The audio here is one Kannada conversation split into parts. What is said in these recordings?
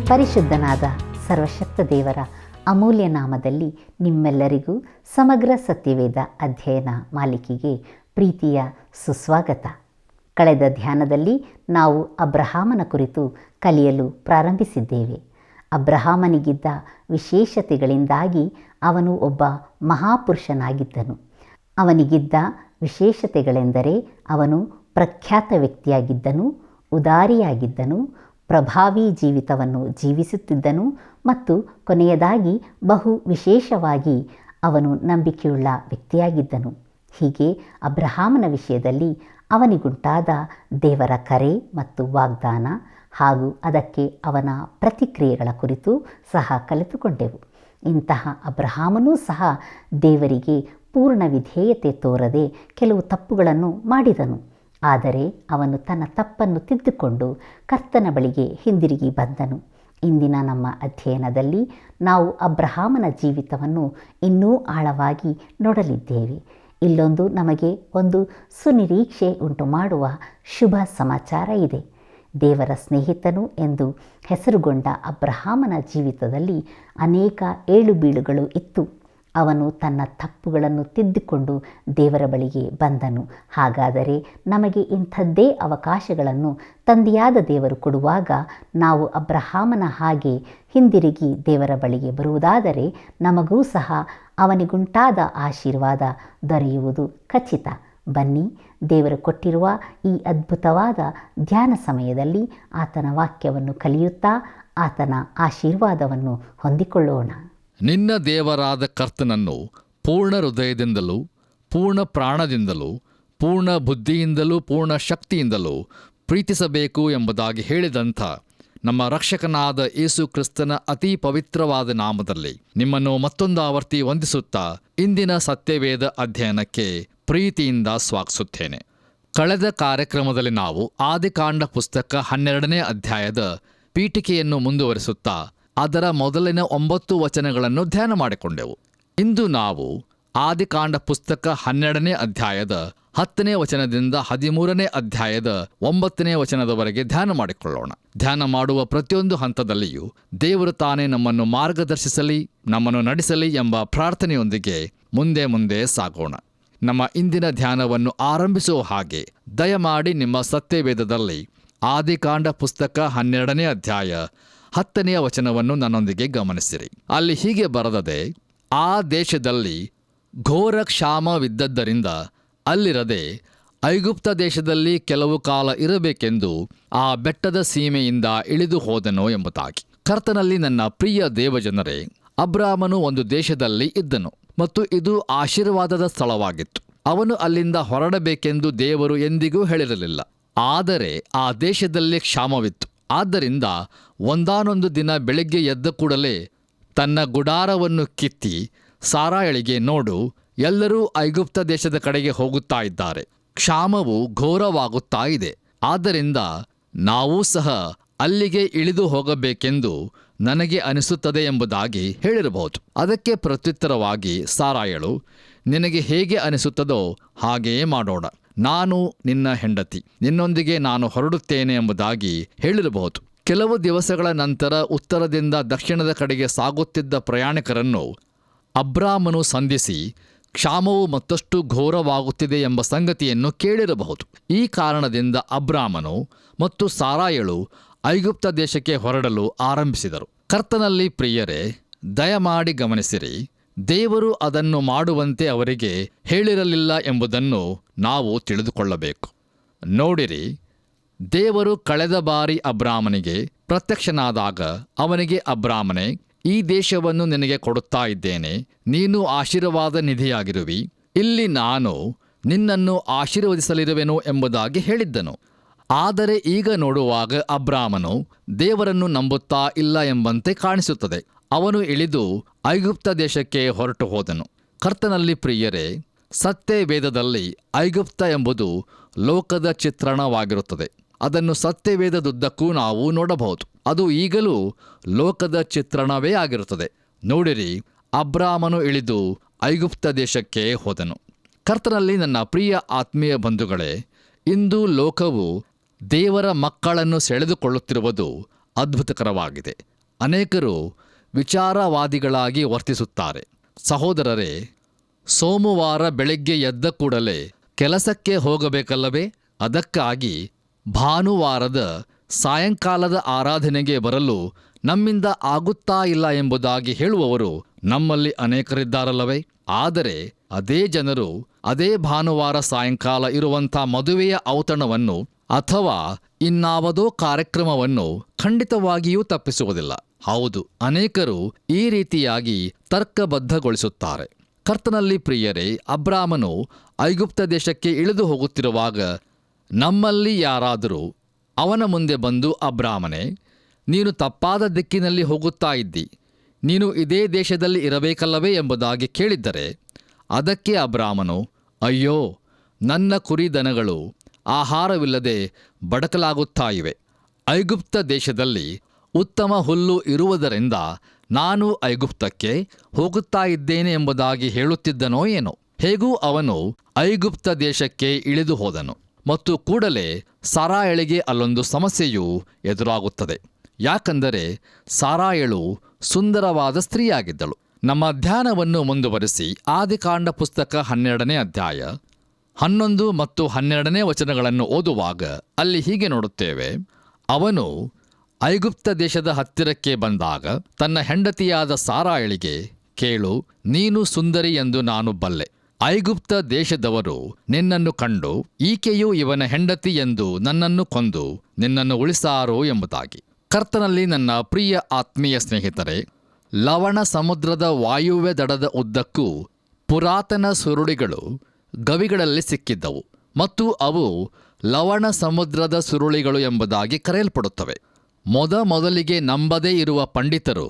ಪರಿಶುದ್ಧನಾದ ಸರ್ವಶಕ್ತ ದೇವರ ಅಮೂಲ್ಯ ನಾಮದಲ್ಲಿ ನಿಮ್ಮೆಲ್ಲರಿಗೂ ಸಮಗ್ರ ಸತ್ಯವೇದ ಅಧ್ಯಯನ ಮಾಲಿಕೆಗೆ ಪ್ರೀತಿಯ ಸುಸ್ವಾಗತ. ಕಳೆದ ಧ್ಯಾನದಲ್ಲಿ ನಾವು ಅಬ್ರಹಾಮನ ಕುರಿತು ಕಲಿಯಲು ಪ್ರಾರಂಭಿಸಿದ್ದೇವೆ. ಅಬ್ರಹಾಮನಿಗಿದ್ದ ವಿಶೇಷತೆಗಳಿಂದಾಗಿ ಅವನು ಒಬ್ಬ ಮಹಾಪುರುಷನಾಗಿದ್ದನು. ಅವನಿಗಿದ್ದ ವಿಶೇಷತೆಗಳೆಂದರೆ ಅವನು ಪ್ರಖ್ಯಾತ ವ್ಯಕ್ತಿಯಾಗಿದ್ದನು, ಉದಾರಿಯಾಗಿದ್ದನು, ಪ್ರಭಾವಿ ಜೀವಿತವನ್ನು ಜೀವಿಸುತ್ತಿದ್ದನು ಮತ್ತು ಕೊನೆಯದಾಗಿ ಬಹು ವಿಶೇಷವಾಗಿ ಅವನು ನಂಬಿಕೆಯುಳ್ಳ ವ್ಯಕ್ತಿಯಾಗಿದ್ದನು. ಹೀಗೆ ಅಬ್ರಹಾಮನ ವಿಷಯದಲ್ಲಿ ಅವನಿಗುಂಟಾದ ದೇವರ ಕರೆ ಮತ್ತು ವಾಗ್ದಾನ ಹಾಗೂ ಅದಕ್ಕೆ ಅವನ ಪ್ರತಿಕ್ರಿಯೆಗಳ ಕುರಿತು ಸಹ ಕಲಿತುಕೊಂಡೆವು. ಇಂತಹ ಅಬ್ರಹಾಮನೂ ಸಹ ದೇವರಿಗೆ ಪೂರ್ಣ ವಿಧೇಯತೆ ತೋರದೆ ಕೆಲವು ತಪ್ಪುಗಳನ್ನು ಮಾಡಿದನು. ಆದರೆ ಅವನು ತನ್ನ ತಪ್ಪನ್ನು ತಿದ್ದುಕೊಂಡು ಕರ್ತನ ಬಳಿಗೆ ಹಿಂದಿರುಗಿ ಬಂದನು. ಇಂದಿನ ನಮ್ಮ ಅಧ್ಯಯನದಲ್ಲಿ ನಾವು ಅಬ್ರಹಾಮನ ಜೀವಿತವನ್ನು ಇನ್ನೂ ಆಳವಾಗಿ ನೋಡಲಿದ್ದೇವೆ. ಇಲ್ಲೊಂದು ನಮಗೆ ಒಂದು ಸುನಿರೀಕ್ಷೆ ಉಂಟು ಮಾಡುವ ಶುಭ ಸಮಾಚಾರ ಇದೆ. ದೇವರ ಸ್ನೇಹಿತನು ಎಂದು ಹೆಸರುಗೊಂಡ ಅಬ್ರಹಾಮನ ಜೀವಿತದಲ್ಲಿ ಅನೇಕ ಏಳುಬೀಳುಗಳು ಇತ್ತು. ಅವನು ತನ್ನ ತಪ್ಪುಗಳನ್ನು ತಿದ್ದಿಕೊಂಡು ದೇವರ ಬಳಿಗೆ ಬಂದನು. ಹಾಗಾದರೆ ನಮಗೆ ಇಂಥದ್ದೇ ಅವಕಾಶಗಳನ್ನು ತಂದೆಯಾದ ದೇವರು ಕೊಡುವಾಗ ನಾವು ಅಬ್ರಹಾಮನ ಹಾಗೆ ಹಿಂದಿರುಗಿ ದೇವರ ಬಳಿಗೆ ಬರುವುದಾದರೆ ನಮಗೂ ಸಹ ಅವನಿಗುಂಟಾದ ಆಶೀರ್ವಾದ ದೊರೆಯುವುದು ಖಚಿತ. ಬನ್ನಿ, ದೇವರು ಕೊಟ್ಟಿರುವ ಈ ಅದ್ಭುತವಾದ ಧ್ಯಾನ ಸಮಯದಲ್ಲಿ ಆತನ ವಾಕ್ಯವನ್ನು ಕಲಿಯುತ್ತಾ ಆತನ ಆಶೀರ್ವಾದವನ್ನು ಹೊಂದಿಕೊಳ್ಳೋಣ. ನಿನ್ನ ದೇವರಾದ ಕರ್ತನನ್ನು ಪೂರ್ಣ ಹೃದಯದಿಂದಲೂ, ಪೂರ್ಣ ಪ್ರಾಣದಿಂದಲೂ, ಪೂರ್ಣ ಬುದ್ಧಿಯಿಂದಲೂ, ಪೂರ್ಣ ಶಕ್ತಿಯಿಂದಲೂ ಪ್ರೀತಿಸಬೇಕು ಎಂಬುದಾಗಿ ಹೇಳಿದಂಥ ನಮ್ಮ ರಕ್ಷಕನಾದ ಯೇಸು ಕ್ರಿಸ್ತನ ಅತಿ ಪವಿತ್ರವಾದ ನಾಮದಲ್ಲಿ ನಿಮ್ಮನ್ನು ಮತ್ತೊಂದು ಆವರ್ತಿ ವಂದಿಸುತ್ತಾ ಇಂದಿನ ಸತ್ಯವೇದ ಅಧ್ಯಯನಕ್ಕೆ ಪ್ರೀತಿಯಿಂದ ಸ್ವಾಗತಿಸುತ್ತೇನೆ. ಕಳೆದ ಕಾರ್ಯಕ್ರಮದಲ್ಲಿ ನಾವು ಆದಿಕಾಂಡ ಪುಸ್ತಕ 12ನೇ ಅಧ್ಯಾಯದ ಪೀಠಿಕೆಯನ್ನು ಮುಂದುವರಿಸುತ್ತಾ ಅದರ ಮೊದಲಿನ 9 ವಚನಗಳನ್ನು ಧ್ಯಾನ ಮಾಡಿಕೊಂಡೆವು. ಇಂದು ನಾವು ಆದಿಕಾಂಡ ಪುಸ್ತಕ 12ನೇ ಅಧ್ಯಾಯದ 10ನೇ ವಚನದಿಂದ 13ನೇ ಅಧ್ಯಾಯದ 9ನೇ ವಚನದವರೆಗೆ ಧ್ಯಾನ ಮಾಡಿಕೊಳ್ಳೋಣ. ಧ್ಯಾನ ಮಾಡುವ ಪ್ರತಿಯೊಂದು ಹಂತದಲ್ಲಿಯೂ ದೇವರು ತಾನೇ ನಮ್ಮನ್ನು ಮಾರ್ಗದರ್ಶಿಸಲಿ, ನಮ್ಮನ್ನು ನಡೆಸಲಿ ಎಂಬ ಪ್ರಾರ್ಥನೆಯೊಂದಿಗೆ ಮುಂದೆ ಸಾಗೋಣ. ನಮ್ಮ ಇಂದಿನ ಧ್ಯಾನವನ್ನು ಆರಂಭಿಸುವ ಹಾಗೆ ದಯಮಾಡಿ ನಿಮ್ಮ ಸತ್ಯವೇದದಲ್ಲಿ ಆದಿಕಾಂಡ ಪುಸ್ತಕ 12ನೇ ಅಧ್ಯಾಯ 10ನೇ ವಚನವನ್ನು ನನ್ನೊಂದಿಗೆ ಗಮನಿಸಿರಿ. ಅಲ್ಲಿ ಹೀಗೆ ಬರೆದದೆ, ಆ ದೇಶದಲ್ಲಿ ಘೋರ ಕ್ಷಾಮವಿದ್ದದ್ದರಿಂದ ಅಲ್ಲಿರದೆ ಐಗುಪ್ತ ದೇಶದಲ್ಲಿ ಕೆಲವು ಕಾಲ ಇರಬೇಕೆಂದು ಆ ಬೆಟ್ಟದ ಸೀಮೆಯಿಂದ ಇಳಿದು ಹೋದನು ಎಂಬುದಾಗಿ. ಕರ್ತನಲ್ಲಿ ನನ್ನ ಪ್ರಿಯ ದೇವಜನರೇ, ಅಬ್ರಾಮನು ಒಂದು ದೇಶದಲ್ಲಿ ಇದ್ದನು ಮತ್ತು ಇದು ಆಶೀರ್ವಾದದ ಸ್ಥಳವಾಗಿತ್ತು. ಅವನು ಅಲ್ಲಿಂದ ಹೊರಡಬೇಕೆಂದು ದೇವರು ಎಂದಿಗೂ ಹೇಳಿರಲಿಲ್ಲ. ಆದರೆ ಆ ದೇಶದಲ್ಲಿ ಕ್ಷಾಮವಿತ್ತು. ಆದ್ದರಿಂದ ಒಂದಾನೊಂದು ದಿನ ಬೆಳಗ್ಗೆ ಎದ್ದ ಕೂಡಲೇ ತನ್ನ ಗುಡಾರವನ್ನು ಕಿತ್ತಿ ಸಾರಾಯಳಿಗೆ, ನೋಡು, ಎಲ್ಲರೂ ಐಗುಪ್ತ ದೇಶದ ಕಡೆಗೆ ಹೋಗುತ್ತಾ ಇದ್ದಾರೆ, ಕ್ಷಾಮವು ಘೋರವಾಗುತ್ತಾ ಇದೆ, ಆದ್ದರಿಂದ ನಾವೂ ಸಹ ಅಲ್ಲಿಗೆ ಇಳಿದು ಹೋಗಬೇಕೆಂದು ನನಗೆ ಅನಿಸುತ್ತದೆ ಎಂಬುದಾಗಿ ಹೇಳಿರಬಹುದು. ಅದಕ್ಕೆ ಪ್ರತ್ಯುತ್ತರವಾಗಿ ಸಾರಾಯಳು, ನಿನಗೆ ಹೇಗೆ ಅನಿಸುತ್ತದೋ ಹಾಗೆಯೇ ಮಾಡೋಣ, ನಾನು ನಿನ್ನ ಹೆಂಡತಿ, ನಿನ್ನೊಂದಿಗೆ ನಾನು ಹೊರಡುತ್ತೇನೆ ಎಂಬುದಾಗಿ ಹೇಳಿರಬಹುದು. ಕೆಲವು ದಿವಸಗಳ ನಂತರ ಉತ್ತರದಿಂದ ದಕ್ಷಿಣದ ಕಡೆಗೆ ಸಾಗುತ್ತಿದ್ದ ಪ್ರಯಾಣಿಕರನ್ನು ಅಬ್ರಾಮನು ಸಂಧಿಸಿ ಕ್ಷಾಮವು ಮತ್ತಷ್ಟು ಘೋರವಾಗುತ್ತಿದೆ ಎಂಬ ಸಂಗತಿಯನ್ನು ಕೇಳಿರಬಹುದು. ಈ ಕಾರಣದಿಂದ ಅಬ್ರಾಮನು ಮತ್ತು ಸಾರಾಯಳು ಐಗುಪ್ತ ದೇಶಕ್ಕೆ ಹೊರಡಲು ಆರಂಭಿಸಿದರು. ಕರ್ತನಲ್ಲಿ ಪ್ರಿಯರೇ, ದಯಮಾಡಿ ಗಮನಿಸಿರಿ, ದೇವರು ಅದನ್ನು ಮಾಡುವಂತೆ ಅವರಿಗೆ ಹೇಳಿರಲಿಲ್ಲ ಎಂಬುದನ್ನು ನಾವು ತಿಳಿದುಕೊಳ್ಳಬೇಕು. ನೋಡಿರಿ, ದೇವರು ಕಳೆದ ಬಾರಿ ಅಬ್ರಾಮನಿಗೆ ಪ್ರತ್ಯಕ್ಷನಾದಾಗ ಅವನಿಗೆ, ಅಬ್ರಾಮನೇ, ಈ ದೇಶವನ್ನು ನಿನಗೆ ಕೊಡುತ್ತಾ ಇದ್ದೇನೆ, ನೀನು ಆಶೀರ್ವಾದ ನಿಧಿಯಾಗಿರುವಿ, ಇಲ್ಲಿ ನಾನು ನಿನ್ನನ್ನು ಆಶೀರ್ವದಿಸಲಿರುವೆನು ಎಂಬುದಾಗಿ ಹೇಳಿದ್ದನು. ಆದರೆ ಈಗ ನೋಡುವಾಗ ಅಬ್ರಾಮನು ದೇವರನ್ನು ನಂಬುತ್ತಾ ಇಲ್ಲ ಎಂಬಂತೆ ಕಾಣಿಸುತ್ತದೆ. ಅವನು ಇಳಿದು ಐಗುಪ್ತ ದೇಶಕ್ಕೆ ಹೊರಟು ಹೋದನು. ಕರ್ತನಲ್ಲಿ ಪ್ರಿಯರೇ, ಸತ್ಯವೇದದಲ್ಲಿ ಐಗುಪ್ತ ಎಂಬುದು ಲೋಕದ ಚಿತ್ರಣವಾಗಿರುತ್ತದೆ. ಅದನ್ನು ಸತ್ಯವೇದದುದ್ದಕ್ಕೂ ನಾವು ನೋಡಬಹುದು. ಅದು ಈಗಲೂ ಲೋಕದ ಚಿತ್ರಣವೇ ಆಗಿರುತ್ತದೆ. ನೋಡಿರಿ, ಅಬ್ರಾಮನು ಇಳಿದು ಐಗುಪ್ತ ದೇಶಕ್ಕೆ ಹೋದನು. ಕರ್ತನಲ್ಲಿ ನನ್ನ ಪ್ರಿಯ ಆತ್ಮೀಯ ಬಂಧುಗಳೇ, ಇಂದು ಲೋಕವು ದೇವರ ಮಕ್ಕಳನ್ನು ಸೆಳೆದುಕೊಳ್ಳುತ್ತಿರುವುದು ಅದ್ಭುತಕರವಾಗಿದೆ. ಅನೇಕರು ವಿಚಾರವಾದಿಗಳಾಗಿ ವರ್ತಿಸುತ್ತಾರೆ. ಸಹೋದರರೇ, ಸೋಮವಾರ ಬೆಳಗ್ಗೆ ಎದ್ದ ಕೂಡಲೇ ಕೆಲಸಕ್ಕೆ ಹೋಗಬೇಕಲ್ಲವೇ? ಅದಕ್ಕಾಗಿ ಭಾನುವಾರದ ಸಾಯಂಕಾಲದ ಆರಾಧನೆಗೆ ಬರಲು ನಮ್ಮಿಂದ ಆಗುತ್ತಾ ಇಲ್ಲ ಎಂಬುದಾಗಿ ಹೇಳುವವರು ನಮ್ಮಲ್ಲಿ ಅನೇಕರಿದ್ದಾರಲ್ಲವೇ? ಆದರೆ ಅದೇ ಜನರು ಅದೇ ಭಾನುವಾರ ಸಾಯಂಕಾಲ ಇರುವಂಥ ಮದುವೆಯ ಔತಣವನ್ನು ಅಥವಾ ಇನ್ನಾವುದೋ ಕಾರ್ಯಕ್ರಮವನ್ನು ಖಂಡಿತವಾಗಿಯೂ ತಪ್ಪಿಸುವುದಿಲ್ಲ. ಹೌದು, ಅನೇಕರು ಈ ರೀತಿಯಾಗಿ ತರ್ಕಬದ್ಧಗೊಳಿಸುತ್ತಾರೆ. ಕರ್ತನಲ್ಲಿ ಪ್ರಿಯರೇ, ಅಬ್ರಾಮನು ಐಗುಪ್ತ ದೇಶಕ್ಕೆ ಇಳಿದು ಹೋಗುತ್ತಿರುವಾಗ ನಮ್ಮಲ್ಲಿ ಯಾರಾದರೂ ಅವನ ಮುಂದೆ ಬಂದು, ಅಬ್ರಾಮನೇ, ನೀನು ತಪ್ಪಾದ ದಿಕ್ಕಿನಲ್ಲಿ ಹೋಗುತ್ತಾ ಇದ್ದಿ, ನೀನು ಇದೇ ದೇಶದಲ್ಲಿ ಇರಬೇಕಲ್ಲವೇ ಎಂಬುದಾಗಿ ಕೇಳಿದ್ದರೆ, ಅದಕ್ಕೆ ಅಬ್ರಾಮನು, ಅಯ್ಯೋ, ನನ್ನ ಕುರಿದನಗಳು ಆಹಾರವಿಲ್ಲದೆ ಬಡಕಲಾಗುತ್ತಾ ಇವೆ. ಐಗುಪ್ತ ದೇಶದಲ್ಲಿ ಉತ್ತಮ ಹುಲ್ಲು ಇರುವುದರಿಂದ ನಾನು ಐಗುಪ್ತಕ್ಕೆ ಹೋಗುತ್ತಾ ಇದ್ದೇನೆ ಎಂಬುದಾಗಿ ಹೇಳುತ್ತಿದ್ದನೋ ಏನೋ. ಹೇಗೂ ಅವನು ಐಗುಪ್ತ ದೇಶಕ್ಕೆ ಇಳಿದು ಹೋದನು ಮತ್ತು ಕೂಡಲೇ ಸಾರಾಯಳಿಗೆ ಅಲ್ಲೊಂದು ಸಮಸ್ಯೆಯೂ ಎದುರಾಗುತ್ತದೆ. ಯಾಕಂದರೆ ಸಾರಾಯಳು ಸುಂದರವಾದ ಸ್ತ್ರೀಯಾಗಿದ್ದಳು. ನಮ್ಮ ಧ್ಯಾನವನ್ನು ಮುಂದುವರಿಸಿ ಆದಿಕಾಂಡ ಪುಸ್ತಕ 12ನೇ ಅಧ್ಯಾಯ 11 ಮತ್ತು 12ನೇ ವಚನಗಳನ್ನು ಓದುವಾಗ ಅಲ್ಲಿ ಹೀಗೆ ನೋಡುತ್ತೇವೆ. ಅವನು ಐಗುಪ್ತ ದೇಶದ ಹತ್ತಿರಕ್ಕೆ ಬಂದಾಗ ತನ್ನ ಹೆಂಡತಿಯಾದ ಸಾರಾಯಳಿಗೆ, ಕೇಳು, ನೀನು ಸುಂದರಿ ಎಂದು ನಾನು ಬಲ್ಲೆ. ಐಗುಪ್ತ ದೇಶದವರು ನಿನ್ನನ್ನು ಕಂಡು ಈಕೆಯು ಇವನ ಹೆಂಡತಿ ಎಂದು ನನ್ನನ್ನು ಕೊಂದು ನಿನ್ನನ್ನು ಉಳಿಸಾರೋ ಎಂಬುದಾಗಿ. ಕರ್ತನಲ್ಲಿ ನನ್ನ ಪ್ರಿಯ ಆತ್ಮೀಯ ಸ್ನೇಹಿತರೆ, ಲವಣ ಸಮುದ್ರದ ವಾಯುವ್ಯ ದಡದ ಉದ್ದಕ್ಕೂ ಪುರಾತನ ಸುರುಳಿಗಳು ಗವಿಗಳಲ್ಲಿ ಸಿಕ್ಕಿದ್ದವು ಮತ್ತು ಅವು ಲವಣ ಸಮುದ್ರದ ಸುರುಳಿಗಳು ಎಂಬುದಾಗಿ ಕರೆಯಲ್ಪಡುತ್ತವೆ. ಮೊದಲಿಗೆ ನಂಬದೇ ಇರುವ ಪಂಡಿತರು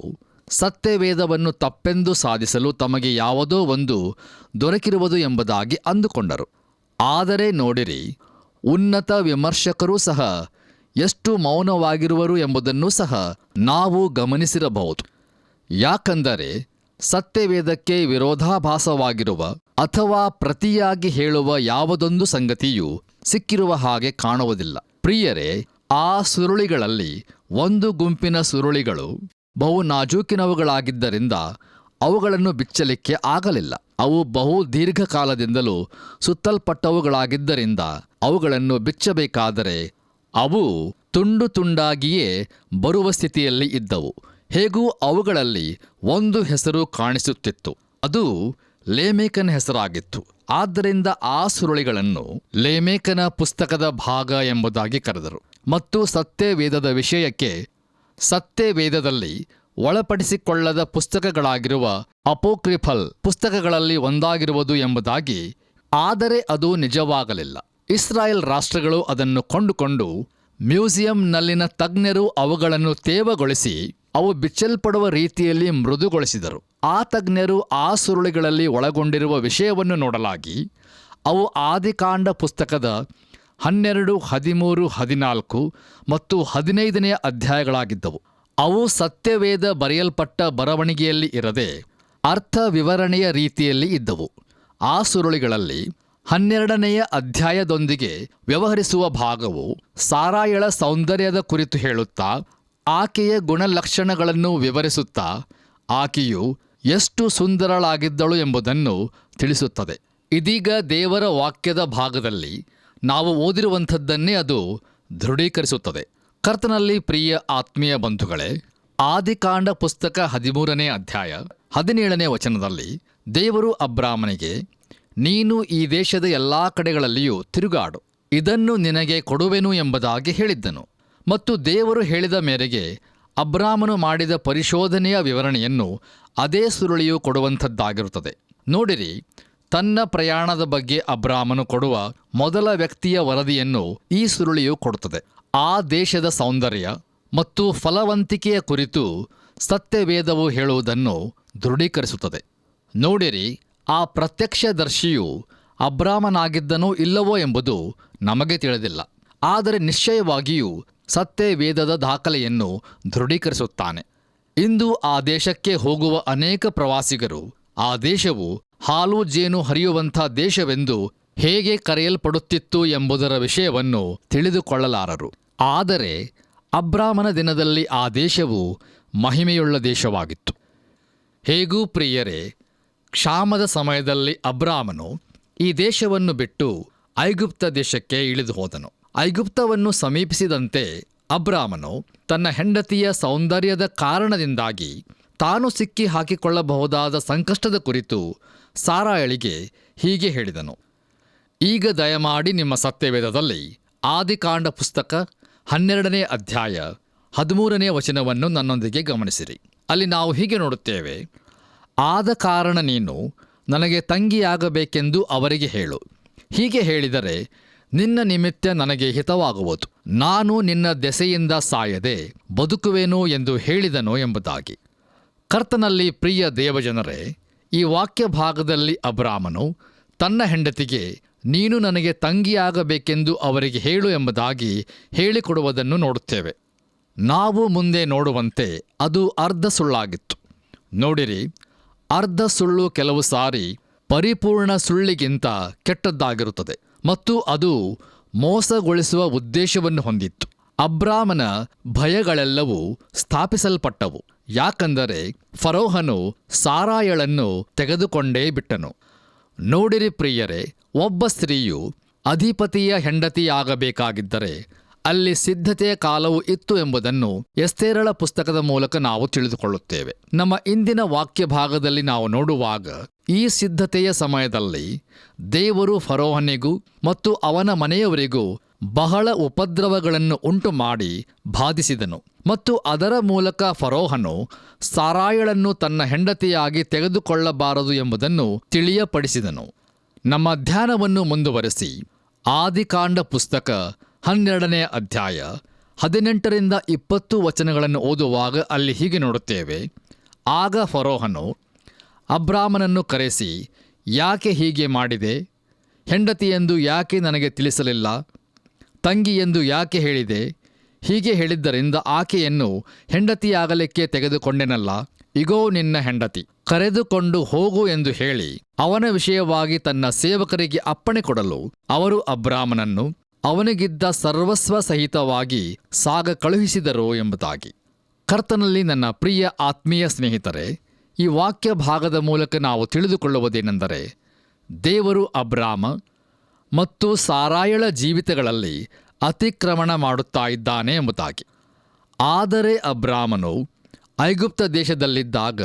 ಸತ್ಯವೇದವನ್ನು ತಪ್ಪೆಂದು ಸಾಧಿಸಲು ತಮಗೆ ಯಾವುದೋ ಒಂದು ದೊರಕಿರುವುದು ಎಂಬುದಾಗಿ ಅಂದುಕೊಂಡರು. ಆದರೆ ನೋಡಿರಿ, ಉನ್ನತ ವಿಮರ್ಶಕರೂ ಸಹ ಎಷ್ಟು ಮೌನವಾಗಿರುವರು ಎಂಬುದನ್ನು ಸಹ ನಾವು ಗಮನಿಸಿರಬಹುದು. ಯಾಕಂದರೆ ಸತ್ಯವೇದಕ್ಕೆ ವಿರೋಧಾಭಾಸವಾಗಿರುವ ಅಥವಾ ಪ್ರತಿಯಾಗಿ ಹೇಳುವ ಯಾವುದೊಂದು ಸಂಗತಿಯೂ ಸಿಕ್ಕಿರುವ ಹಾಗೆ ಕಾಣುವುದಿಲ್ಲ. ಪ್ರಿಯರೇ, ಆ ಸುರುಳಿಗಳಲ್ಲಿ ಒಂದು ಗುಂಪಿನ ಸುರುಳಿಗಳು ಬಹು ನಾಜೂಕಿನವುಗಳಾಗಿದ್ದರಿಂದ ಅವುಗಳನ್ನು ಬಿಚ್ಚಲಿಕ್ಕೆ ಆಗಲಿಲ್ಲ. ಅವು ಬಹು ದೀರ್ಘಕಾಲದಿಂದಲೂ ಸುತ್ತಲ್ಪಟ್ಟವುಗಳಾಗಿದ್ದರಿಂದ ಅವುಗಳನ್ನು ಬಿಚ್ಚಬೇಕಾದರೆ ಅವು ತುಂಡು ತುಂಡಾಗಿಯೇ ಬರುವ ಸ್ಥಿತಿಯಲ್ಲಿ ಇದ್ದವು. ಹೇಗೂ ಅವುಗಳಲ್ಲಿ ಒಂದು ಹೆಸರು ಕಾಣಿಸುತ್ತಿತ್ತು, ಅದು ಲೇಮೇಕನ ಹೆಸರಾಗಿತ್ತು. ಆದ್ದರಿಂದ ಆ ಸುರುಳಿಗಳನ್ನು ಲೇಮೇಕನ ಪುಸ್ತಕದ ಭಾಗ ಎಂಬುದಾಗಿ ಕರೆದರು. ಮತ್ತು ಸತ್ಯವೇದದ ವಿಷಯಕ್ಕೆ ಸತ್ಯವೇದದಲ್ಲಿ ಒಳಪಡಿಸಿಕೊಳ್ಳದ ಪುಸ್ತಕಗಳಾಗಿರುವ ಅಪೋಕ್ರಿಫಲ್ ಪುಸ್ತಕಗಳಲ್ಲಿ ಒಂದಾಗಿರುವುದು ಎಂಬುದಾಗಿ. ಆದರೆ ಅದು ನಿಜವಾಗಲಿಲ್ಲ. ಇಸ್ರಾಯೇಲ್ ರಾಷ್ಟ್ರಗಳು ಅದನ್ನು ಕೊಂಡುಕೊಂಡು ಮ್ಯೂಸಿಯಂನಲ್ಲಿನ ತಜ್ಞರು ಅವುಗಳನ್ನು ತೇವಗೊಳಿಸಿ ಅವು ಬಿಚ್ಚಲ್ಪಡುವ ರೀತಿಯಲ್ಲಿ ಮೃದುಗೊಳಿಸಿದರು. ಆ ತಜ್ಞರು ಆ ಸುರುಳಿಗಳಲ್ಲಿ ಒಳಗೊಂಡಿರುವ ವಿಷಯವನ್ನು ನೋಡಲಾಗಿ ಅವು ಆದಿಕಾಂಡ ಪುಸ್ತಕದ 12, 13, 14 ಮತ್ತು 15ನೇ ಅಧ್ಯಾಯಗಳಾಗಿದ್ದವು. ಅವು ಸತ್ಯವೇದ ಬರೆಯಲ್ಪಟ್ಟ ಬರವಣಿಗೆಯಲ್ಲಿ ಇರದೆ ಅರ್ಥ ವಿವರಣೆಯ ರೀತಿಯಲ್ಲಿ ಇದ್ದವು. ಆ ಸುರುಳಿಗಳಲ್ಲಿ 12ನೆಯ ಅಧ್ಯಾಯದೊಂದಿಗೆ ವ್ಯವಹರಿಸುವ ಭಾಗವು ಸಾರಾಯಳ ಸೌಂದರ್ಯದ ಕುರಿತು ಹೇಳುತ್ತಾ, ಆಕೆಯ ಗುಣಲಕ್ಷಣಗಳನ್ನು ವಿವರಿಸುತ್ತಾ, ಆಕೆಯು ಎಷ್ಟು ಸುಂದರಳಾಗಿದ್ದಳು ಎಂಬುದನ್ನು ತಿಳಿಸುತ್ತದೆ. ಇದೀಗ ದೇವರ ವಾಕ್ಯದ ಭಾಗದಲ್ಲಿ ನಾವು ಓದಿರುವಂಥದ್ದನ್ನೇ ಅದು ದೃಢೀಕರಿಸುತ್ತದೆ. ಕರ್ತನಲ್ಲಿ ಪ್ರಿಯ ಆತ್ಮೀಯ ಬಂಧುಗಳೇ, ಆದಿಕಾಂಡ ಪುಸ್ತಕ 13ನೇ ಅಧ್ಯಾಯ 17ನೇ ವಚನದಲ್ಲಿ ದೇವರು ಅಬ್ರಾಮನಿಗೆ, ನೀನು ಈ ದೇಶದ ಎಲ್ಲಾ ಕಡೆಗಳಲ್ಲಿಯೂ ತಿರುಗಾಡು, ಇದನ್ನು ನಿನಗೆ ಕೊಡುವೆನು ಎಂಬುದಾಗಿ ಹೇಳಿದ್ದನು. ಮತ್ತು ದೇವರು ಹೇಳಿದ ಮೇರೆಗೆ ಅಬ್ರಾಮನು ಮಾಡಿದ ಪರಿಶೋಧನೆಯ ವಿವರಣೆಯನ್ನು ಅದೇ ಸುರುಳಿಯು ಕೊಡುವಂಥದ್ದಾಗಿರುತ್ತದೆ. ನೋಡಿರಿ, ತನ್ನ ಪ್ರಯಾಣದ ಬಗ್ಗೆ ಅಬ್ರಾಮನು ಕೊಡುವ ಮೊದಲ ವ್ಯಕ್ತಿಯ ವರದಿಯನ್ನು ಈ ಸುರುಳಿಯು ಕೊಡುತ್ತದೆ. ಆ ದೇಶದ ಸೌಂದರ್ಯ ಮತ್ತು ಫಲವಂತಿಕೆಯ ಕುರಿತು ಸತ್ಯವೇದವು ಹೇಳುವುದನ್ನು ದೃಢೀಕರಿಸುತ್ತದೆ. ನೋಡಿರಿ, ಆ ಪ್ರತ್ಯಕ್ಷದರ್ಶಿಯು ಅಬ್ರಾಮನಾಗಿದ್ದನೋ ಇಲ್ಲವೋ ಎಂಬುದು ನಮಗೆ ತಿಳಿದಿಲ್ಲ. ಆದರೆ ನಿಶ್ಚಯವಾಗಿಯೂ ಸತ್ಯವೇದದ ದಾಖಲೆಯನ್ನು ದೃಢೀಕರಿಸುತ್ತಾನೆ. ಇಂದು ಆ ದೇಶಕ್ಕೆ ಹೋಗುವ ಅನೇಕ ಪ್ರವಾಸಿಗರು ಆ ದೇಶವು ಹಾಲು ಜೇನು ಹರಿಯುವಂಥ ದೇಶವೆಂದು ಹೇಗೆ ಕರೆಯಲ್ಪಡುತ್ತಿತ್ತು ಎಂಬುದರ ವಿಷಯವನ್ನು ತಿಳಿದುಕೊಳ್ಳಲಾರರು. ಆದರೆ ಅಬ್ರಾಮನ ದಿನದಲ್ಲಿ ಆ ದೇಶವು ಮಹಿಮೆಯುಳ್ಳ ದೇಶವಾಗಿತ್ತು. ಹೇಗೂ ಪ್ರಿಯರೇ, ಕ್ಷಾಮದ ಸಮಯದಲ್ಲಿ ಅಬ್ರಾಮನು ಈ ದೇಶವನ್ನು ಬಿಟ್ಟು ಐಗುಪ್ತ ದೇಶಕ್ಕೆ ಇಳಿದು ಹೋದನು. ಐಗುಪ್ತವನ್ನು ಸಮೀಪಿಸಿದಂತೆ ಅಬ್ರಾಮನು ತನ್ನ ಹೆಂಡತಿಯ ಸೌಂದರ್ಯದ ಕಾರಣದಿಂದಾಗಿ ತಾನು ಸಿಕ್ಕಿ ಹಾಕಿಕೊಳ್ಳಬಹುದಾದ ಸಂಕಷ್ಟದ ಕುರಿತು ಸಾರಾಯಳಿಗೆ ಹೀಗೆ ಹೇಳಿದನು. ಈಗ ದಯಮಾಡಿ ನಿಮ್ಮ ಸತ್ಯವೇದದಲ್ಲಿ ಆದಿಕಾಂಡ ಪುಸ್ತಕ 12ನೇ ಅಧ್ಯಾಯ 13ನೇ ವಚನವನ್ನು ನನ್ನೊಂದಿಗೆ ಗಮನಿಸಿರಿ. ಅಲ್ಲಿ ನಾವು ಹೀಗೆ ನೋಡುತ್ತೇವೆ, ಆದ ಕಾರಣ ನೀನು ನನಗೆ ತಂಗಿಯಾಗಬೇಕೆಂದು ಅವರಿಗೆ ಹೇಳು. ಹೀಗೆ ಹೇಳಿದರೆ ನಿನ್ನ ನಿಮಿತ್ತ ನನಗೆ ಹಿತವಾಗುವುದು. ನಾನು ನಿನ್ನ ದೆಸೆಯಿಂದ ಸಾಯದೆ ಬದುಕುವೆನು ಎಂದು ಹೇಳಿದನು ಎಂಬುದಾಗಿ. ಕರ್ತನಲ್ಲಿ ಪ್ರಿಯ ದೇವಜನರೇ, ಈ ವಾಕ್ಯ ಭಾಗದಲ್ಲಿ ಅಬ್ರಾಮನು ತನ್ನ ಹೆಂಡತಿಗೆ ನೀನು ನನಗೆ ತಂಗಿಯಾಗಬೇಕೆಂದು ಅವರಿಗೆ ಹೇಳು ಎಂಬುದಾಗಿ ಹೇಳಿಕೊಡುವುದನ್ನು ನೋಡುತ್ತೇವೆ. ನಾವು ಮುಂದೆ ನೋಡುವಂತೆ ಅದು ಅರ್ಧ ಸುಳ್ಳಾಗಿತ್ತು. ನೋಡಿರಿ, ಅರ್ಧ ಸುಳ್ಳು ಕೆಲವು ಸಾರಿ ಪರಿಪೂರ್ಣ ಸುಳ್ಳಿಗಿಂತ ಕೆಟ್ಟದ್ದಾಗಿರುತ್ತದೆ ಮತ್ತು ಅದು ಮೋಸಗೊಳಿಸುವ ಉದ್ದೇಶವನ್ನು ಹೊಂದಿತ್ತು. ಅಬ್ರಾಮನ ಭಯಗಳೆಲ್ಲವೂ ಸ್ಥಾಪಿಸಲ್ಪಟ್ಟವು. ಯಾಕಂದರೆ ಫರೋಹನು ಸಾರಾಯಳನ್ನು ತೆಗೆದುಕೊಂಡೇ ಬಿಟ್ಟನು. ನೋಡಿರಿ ಪ್ರಿಯರೇ, ಒಬ್ಬ ಸ್ತ್ರೀಯು ಅಧಿಪತಿಯ ಹೆಂಡತಿಯಾಗಬೇಕಾಗಿದ್ದರೆ ಅಲ್ಲಿ ಸಿದ್ಧತೆಯ ಕಾಲವು ಇತ್ತು ಎಂಬುದನ್ನು ಎಸ್ತೇರಳ ಪುಸ್ತಕದ ಮೂಲಕ ನಾವು ತಿಳಿದುಕೊಳ್ಳುತ್ತೇವೆ. ನಮ್ಮ ಇಂದಿನ ವಾಕ್ಯ ಭಾಗದಲ್ಲಿ ನಾವು ನೋಡುವಾಗ ಈ ಸಿದ್ಧತೆಯ ಸಮಯದಲ್ಲಿ ದೇವರು ಫರೋಹನಿಗೂ ಮತ್ತು ಅವನ ಮನೆಯವರಿಗೂ ಬಹಳ ಉಪದ್ರವಗಳನ್ನು ಉಂಟು ಮಾಡಿ ಬಾಧಿಸಿದನು ಮತ್ತು ಅದರ ಮೂಲಕ ಫರೋಹನು ಸಾರಾಯಳನ್ನು ತನ್ನ ಹೆಂಡತಿಯಾಗಿ ತೆಗೆದುಕೊಳ್ಳಬಾರದು ಎಂಬುದನ್ನು ತಿಳಿಯಪಡಿಸಿದನು. ನಮ್ಮ ಧ್ಯಾನವನ್ನು ಮುಂದುವರೆಸಿ ಆದಿಕಾಂಡ ಪುಸ್ತಕ 12ನೇ ಅಧ್ಯಾಯ 18ರಿಂದ 20 ವಚನಗಳನ್ನು ಓದುವಾಗ ಅಲ್ಲಿ ಹೀಗೆ ನೋಡುತ್ತೇವೆ. ಆಗ ಫರೋಹನು ಅಬ್ರಾಮನನ್ನು ಕರೆಸಿ, ಯಾಕೆ ಹೀಗೆ ಮಾಡಿದೆ? ಹೆಂಡತಿಯೆಂದು ಯಾಕೆ ನನಗೆ ತಿಳಿಸಲಿಲ್ಲ? ತಂಗಿಯೆಂದು ಯಾಕೆ ಹೇಳಿದೆ? ಹೀಗೆ ಹೇಳಿದ್ದರಿಂದ ಆಕೆಯನ್ನು ಹೆಂಡತಿಯಾಗಲಿಕ್ಕೆ ತೆಗೆದುಕೊಂಡೆನಲ್ಲ. ಇಗೋ ನಿನ್ನ ಹೆಂಡತಿ, ಕರೆದುಕೊಂಡು ಹೋಗು ಎಂದು ಹೇಳಿ ಅವನ ವಿಷಯವಾಗಿ ತನ್ನ ಸೇವಕರಿಗೆ ಅಪ್ಪಣೆ ಕೊಡಲು ಅವರು ಅಬ್ರಾಮನನ್ನು ಅವನಿಗಿದ್ದ ಸರ್ವಸ್ವ ಸಹಿತವಾಗಿ ಸಾಗ ಕಳುಹಿಸಿದರು ಎಂಬುದಾಗಿ. ಕರ್ತನಲ್ಲಿ ನನ್ನ ಪ್ರಿಯ ಆತ್ಮೀಯ ಸ್ನೇಹಿತರೆ, ಈ ವಾಕ್ಯ ಭಾಗದ ಮೂಲಕ ನಾವು ತಿಳಿದುಕೊಳ್ಳುವುದೇನೆಂದರೆ, ದೇವರು ಅಬ್ರಾಮ ಮತ್ತು ಸಾರಾಯಳ ಜೀವಿತಗಳಲ್ಲಿ ಅತಿಕ್ರಮಣ ಮಾಡುತ್ತಾ ಇದ್ದಾನೆ ಎಂಬುದಾಗಿ. ಆದರೆ ಅಬ್ರಾಮನು ಐಗುಪ್ತ ದೇಶದಲ್ಲಿದ್ದಾಗ